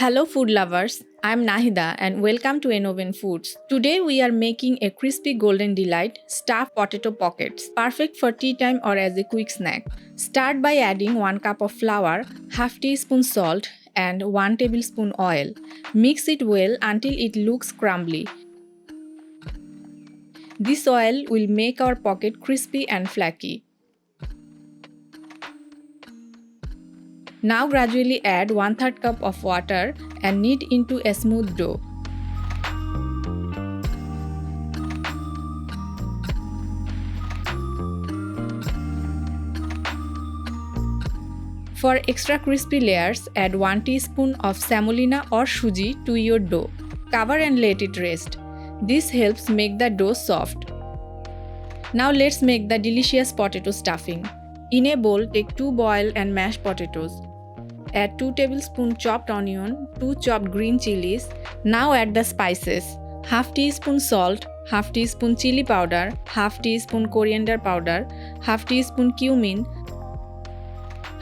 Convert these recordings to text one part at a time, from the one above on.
Hello food lovers, I am Nahida and welcome to Enoven Foods. Today we are making a crispy golden delight stuffed potato pockets, perfect for tea time or as a quick snack. Start by adding 1 cup of flour, half teaspoon salt and 1 tablespoon oil. Mix it well until it looks crumbly. This oil will make our pocket crispy and flaky. Now gradually add 1/3 cup of water and knead into a smooth dough. For extra crispy layers, add 1 teaspoon of semolina or suji to your dough. Cover and let it rest. This helps make the dough soft. Now let's make the delicious potato stuffing. In a bowl, take 2 boiled and mashed potatoes. Add 2 tablespoons chopped onion, 2 chopped green chilies. Now add the spices. Half teaspoon salt, half teaspoon chili powder, half teaspoon coriander powder, half teaspoon cumin,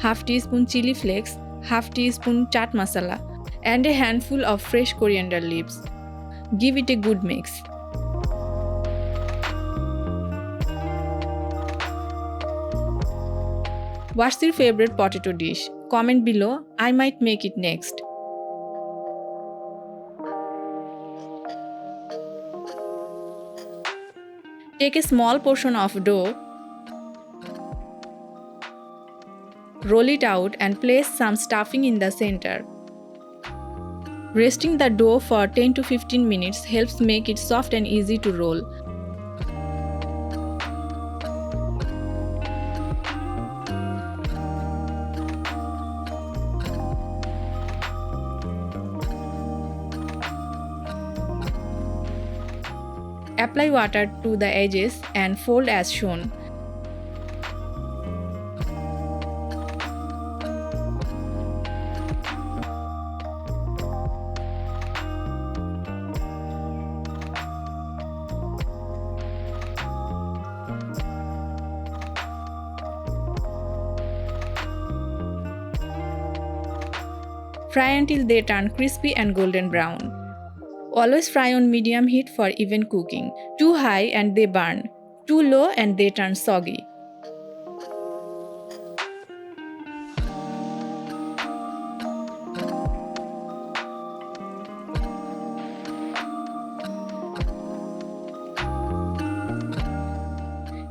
half teaspoon chili flakes, half teaspoon chaat masala, and a handful of fresh coriander leaves. Give it a good mix. What's your favorite potato dish? Comment below, I might make it next. Take a small portion of dough, roll it out and place some stuffing in the center. Resting the dough for 10 to 15 minutes helps make it soft and easy to roll. Apply water to the edges and fold as shown. Fry until they turn crispy and golden brown. Always fry on medium heat for even cooking. Too high and they burn. Too low and they turn soggy.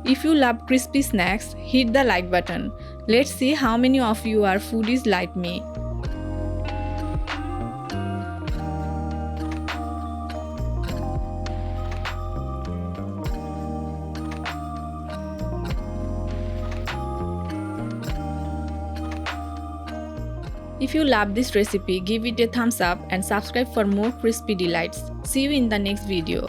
If you love crispy snacks, hit the like button. Let's see how many of you are foodies like me. If you love this recipe, give it a thumbs up and subscribe for more crispy delights. See you in the next video.